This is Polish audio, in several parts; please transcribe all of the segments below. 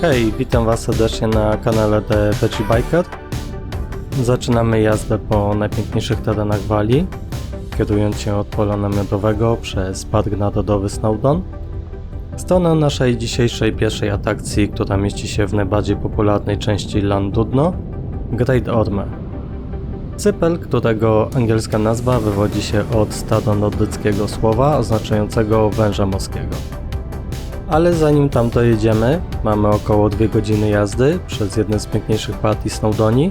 Hej, witam Was serdecznie na kanale The Veggie Biker. Zaczynamy jazdę po najpiękniejszych terenach Walii, kierując się od pola namiotowego przez park narodowy Snowdon w stronę naszej dzisiejszej pierwszej atrakcji, która mieści się w najbardziej popularnej części Llandudno, Great Orme. Cypel, którego angielska nazwa wywodzi się od staronordyckiego słowa oznaczającego węża morskiego. Ale zanim tam dojedziemy, mamy około 2 godziny jazdy przez jedne z piękniejszych partii Snowdonii.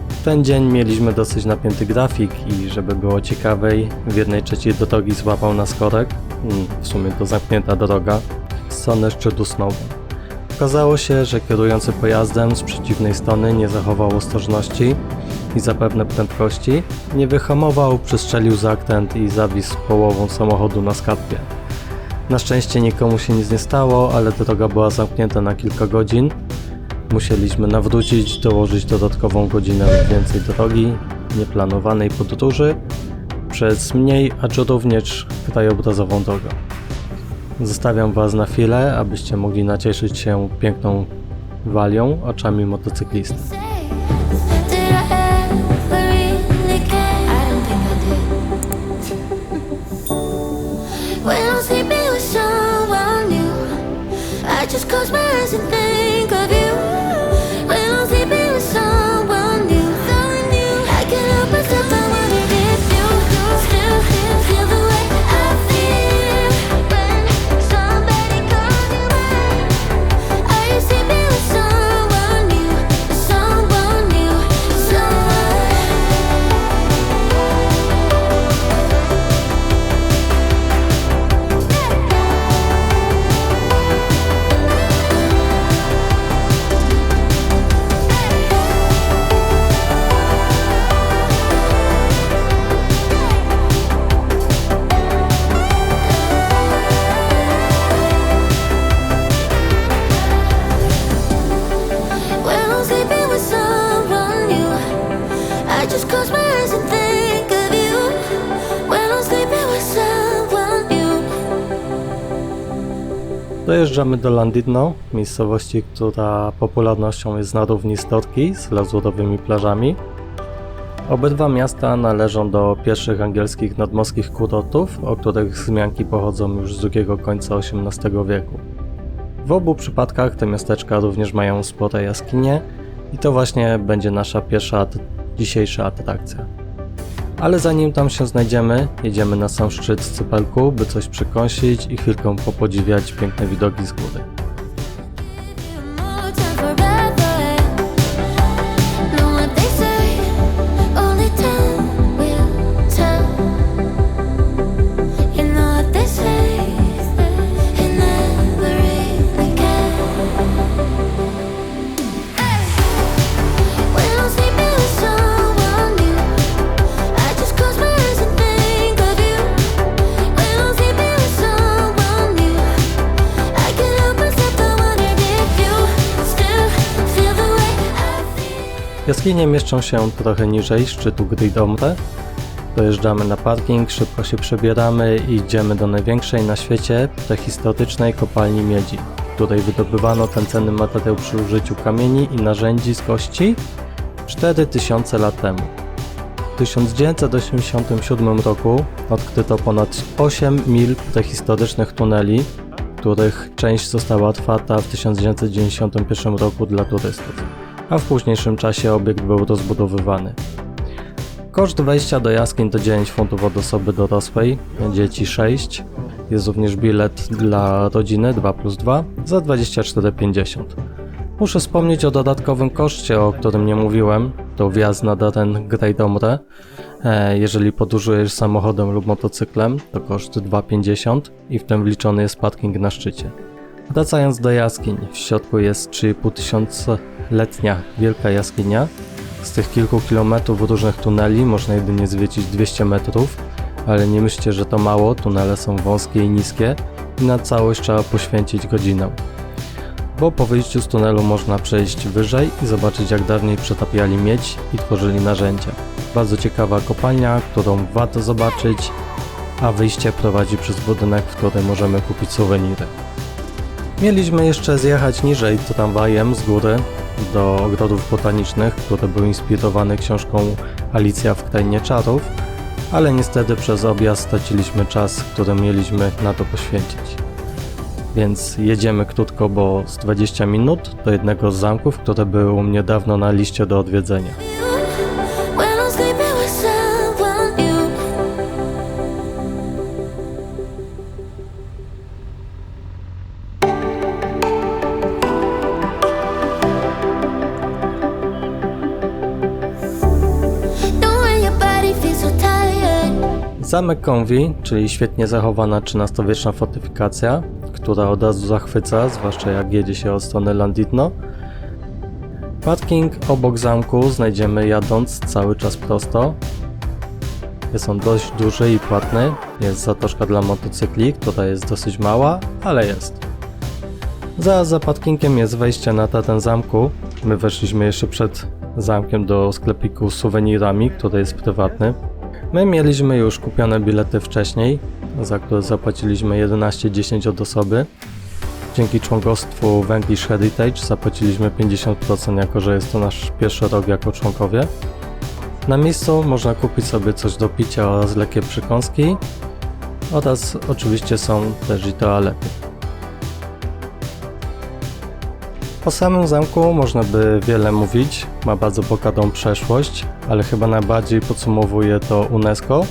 W ten dzień mieliśmy dosyć napięty grafik i żeby było ciekawej, w 1/3 drogi złapał nas korek, w sumie to zamknięta droga, w stronę szczytu Snowdon. Okazało się, że kierujący pojazdem z przeciwnej strony nie zachował ostrożności i zapewne prędkości, nie wyhamował, przestrzelił zakręt i zawisł połową samochodu na skarpie. Na szczęście nikomu się nic nie stało, ale droga była zamknięta na kilka godzin. Musieliśmy nawrócić, dołożyć dodatkową godzinę więcej drogi, nieplanowanej podróży, przez mniej, acz również krajobrazową drogę. Zostawiam Was na chwilę, abyście mogli nacieszyć się piękną Walią oczami motocyklisty. Just close my eyes and think of you. When I'm sleeping with someone new, I can't help myself, I wonder if you still feel the way I feel when somebody calls you mine. Are you sleeping with someone new, someone new, Dojeżdżamy do Llandudno, miejscowości, która popularnością jest na równi z Torquay z lazurowymi plażami. Obydwa miasta należą do pierwszych angielskich nadmorskich kurortów, o których wzmianki pochodzą już z drugiego końca XVIII wieku. W obu przypadkach te miasteczka również mają spore jaskinie i to właśnie będzie nasza pierwsza dzisiejsza atrakcja. Ale zanim tam się znajdziemy, jedziemy na sam szczyt cypelku, by coś przekąsić i chwilkę popodziwiać piękne widoki z góry. Jaskinie mieszczą się trochę niżej szczytu Great Orme. Dojeżdżamy na parking, szybko się przebieramy i idziemy do największej na świecie prehistorycznej kopalni miedzi, w której wydobywano ten cenny materiał przy użyciu kamieni i narzędzi z kości 4000 lat temu. W 1987 roku odkryto ponad 8 mil prehistorycznych tuneli, których część została otwarta w 1991 roku dla turystów, a w późniejszym czasie obiekt był rozbudowywany. Koszt wejścia do jaskiń to 9 funtów od osoby dorosłej, dzieci 6. Jest również bilet dla rodziny 2+2 za 24,50. Muszę wspomnieć o dodatkowym koszcie, o którym nie mówiłem. To wjazd na teren Great Orme. Jeżeli podróżujesz samochodem lub motocyklem, to koszt 2,50 i w tym wliczony jest parking na szczycie. Wracając do jaskiń, w środku jest 3500-letnia wielka jaskinia. Z tych kilku kilometrów różnych tuneli można jedynie zwiedzić 200 metrów, ale nie myślcie, że to mało, tunele są wąskie i niskie i na całość trzeba poświęcić godzinę. Bo po wyjściu z tunelu można przejść wyżej i zobaczyć, jak dawniej przetapiali miedź i tworzyli narzędzia. Bardzo ciekawa kopalnia, którą warto zobaczyć, a wyjście prowadzi przez budynek, w którym możemy kupić suweniry. Mieliśmy jeszcze zjechać niżej tramwajem z góry do ogrodów botanicznych, które były inspirowane książką Alicja w Krainie Czarów, ale niestety przez objazd straciliśmy czas, który mieliśmy na to poświęcić. Więc jedziemy krótko, bo z 20 minut do jednego z zamków, które były u mnie dawno na liście do odwiedzenia. When I'm sleeping with someone new. Knowing your body feels so tired. Zamek Conwy, czyli świetnie zachowana XIII-wieczna fortyfikacja, która od razu zachwyca, zwłaszcza jak jedzie się od strony Landidno. Parking obok zamku znajdziemy jadąc cały czas prosto. Jest on dość duży i płatny. Jest zatoczka dla motocykli, która jest dosyć mała, ale jest. Zaraz za parkingiem jest wejście na teren zamku. My weszliśmy jeszcze przed zamkiem do sklepiku z suwenirami, który jest prywatny. My mieliśmy już kupione bilety wcześniej, za które zapłaciliśmy 11,10 od osoby. Dzięki członkostwu w English Heritage zapłaciliśmy 50%, jako że jest to nasz pierwszy rok jako członkowie. Na miejscu można kupić sobie coś do picia oraz lekkie przekąski oraz oczywiście są też i toalety. O samym zamku można by wiele mówić, ma bardzo bogatą przeszłość, ale chyba najbardziej podsumowuje to UNESCO,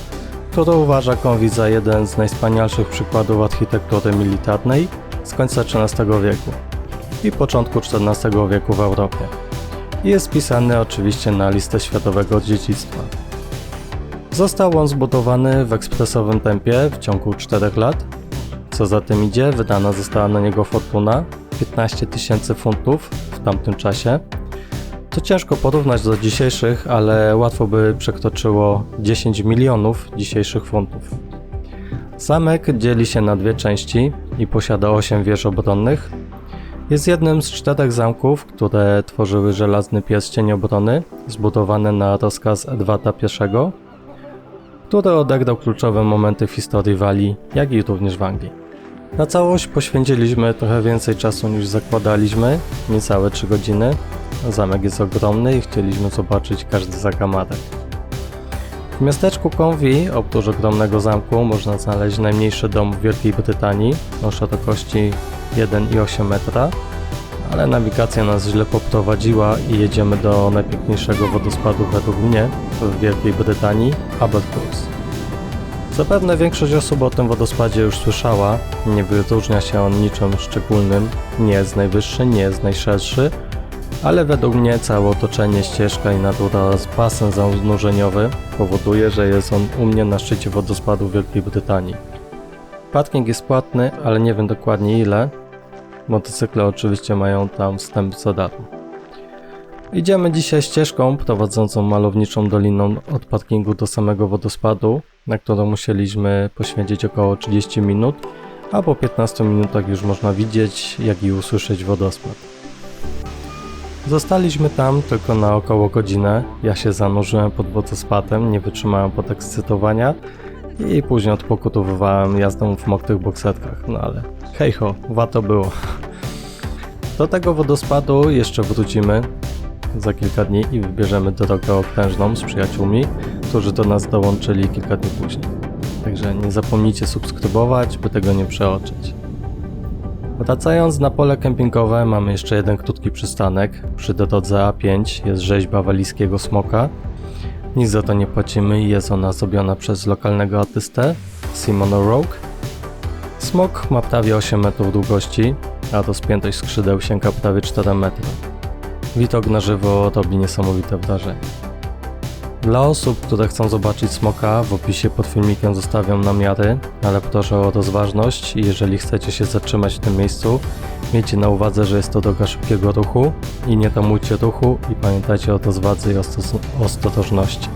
które uważa Conwy za jeden z najwspanialszych przykładów architektury militarnej z końca XIII wieku i początku XIV wieku w Europie. I jest wpisany oczywiście na listę światowego dziedzictwa. Został on zbudowany w ekspresowym tempie w ciągu 4 lat. Co za tym idzie, wydana została na niego fortuna 15 000 funtów w tamtym czasie. To ciężko porównać do dzisiejszych, ale łatwo by przekroczyło 10 milionów dzisiejszych funtów. Zamek dzieli się na 2 części i posiada 8 wież obronnych. Jest jednym z 4 zamków, które tworzyły żelazny pierścień obrony, zbudowany na rozkaz Edwarda I, który odegrał kluczowe momenty w historii Walii, jak i również w Anglii. Na całość poświęciliśmy trochę więcej czasu niż zakładaliśmy, niecałe 3 godziny. Zamek jest ogromny i chcieliśmy zobaczyć każdy zakamarek. W miasteczku Conwy, oprócz ogromnego zamku, można znaleźć najmniejszy dom w Wielkiej Brytanii o szerokości 1,8 metra, ale nawigacja nas źle poprowadziła i jedziemy do najpiękniejszego wodospadu według mnie w Wielkiej Brytanii, Aberfoyle. Zapewne większość osób o tym wodospadzie już słyszała, nie wyróżnia się on niczym szczególnym, nie jest najwyższy, nie jest najszerszy, ale według mnie całe otoczenie, ścieżka i natura oraz basen zanurzeniowy powoduje, że jest on u mnie na szczycie wodospadu w Wielkiej Brytanii. Parking jest płatny, ale nie wiem dokładnie ile. Motocykle oczywiście mają tam wstęp za darmo. Idziemy dzisiaj ścieżką prowadzącą malowniczą doliną od parkingu do samego wodospadu, na którą musieliśmy poświęcić około 30 minut, a po 15 minutach już można widzieć, jak i usłyszeć wodospad. Zostaliśmy tam tylko na około godzinę, ja się zanurzyłem pod wodospadem, nie wytrzymałem podekscytowania i później odpokutowywałem jazdą w mokrych bokserkach, no ale hej ho, warto było. Do tego wodospadu jeszcze wrócimy za kilka dni i wybierzemy drogę okrężną z przyjaciółmi, którzy do nas dołączyli kilka dni później. Także nie zapomnijcie subskrybować, by tego nie przeoczyć. Wracając na pole kempingowe, mamy jeszcze jeden krótki przystanek. Przy drodze A5 jest rzeźba walijskiego smoka. Nic za to nie płacimy i jest ona zrobiona przez lokalnego artystę Simon O'Rourke. Smok ma prawie 8 metrów długości, a rozpiętość skrzydeł sięga prawie 4 metry. Widok na żywo robi niesamowite wrażenie. Dla osób, które chcą zobaczyć smoka, w opisie pod filmikiem zostawiam namiary, ale proszę o rozważność i jeżeli chcecie się zatrzymać w tym miejscu, miejcie na uwadze, że jest to droga szybkiego ruchu i nie tamujcie ruchu i pamiętajcie o rozwadze i ostrożności.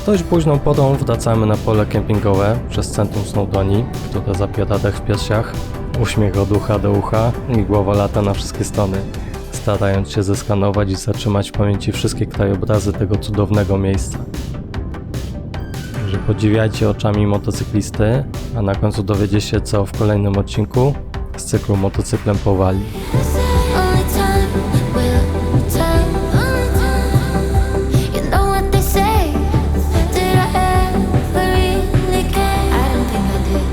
Dość późną porą wracamy na pole kempingowe przez centrum Snowdonii, które zapiera dech w piersiach, uśmiech od ucha do ucha i głowa lata na wszystkie strony, starając się zeskanować i zatrzymać w pamięci wszystkie krajobrazy tego cudownego miejsca. Także podziwiajcie oczami motocyklisty, a na końcu dowiecie się co w kolejnym odcinku z cyklu motocyklem po Walii. Only time will tell. You know what they say. Did I ever really care? I don't think I did.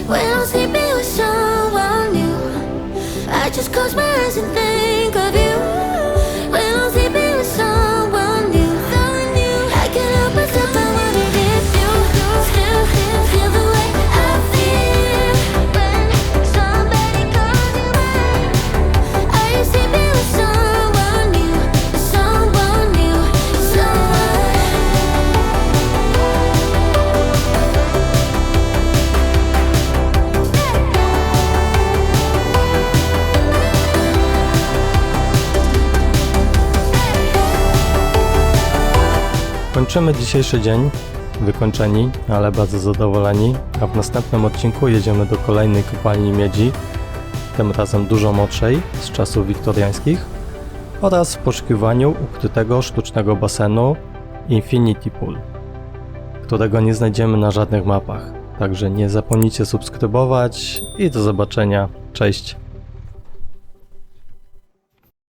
When I'm sleeping with someone new, I just close my eyes and think of you. When I'm sleeping with someone new, I can't help myself, I wonder if you still feel the way I feel when somebody calls you mine. Are you sleeping with someone new? Someone new, Kończymy dzisiejszy dzień, wykończeni, ale bardzo zadowoleni, a w następnym odcinku jedziemy do kolejnej kopalni miedzi, tym razem dużo młodszej, z czasów wiktoriańskich, oraz w poszukiwaniu ukrytego sztucznego basenu Infinity Pool, którego nie znajdziemy na żadnych mapach. Także nie zapomnijcie subskrybować i do zobaczenia. Cześć!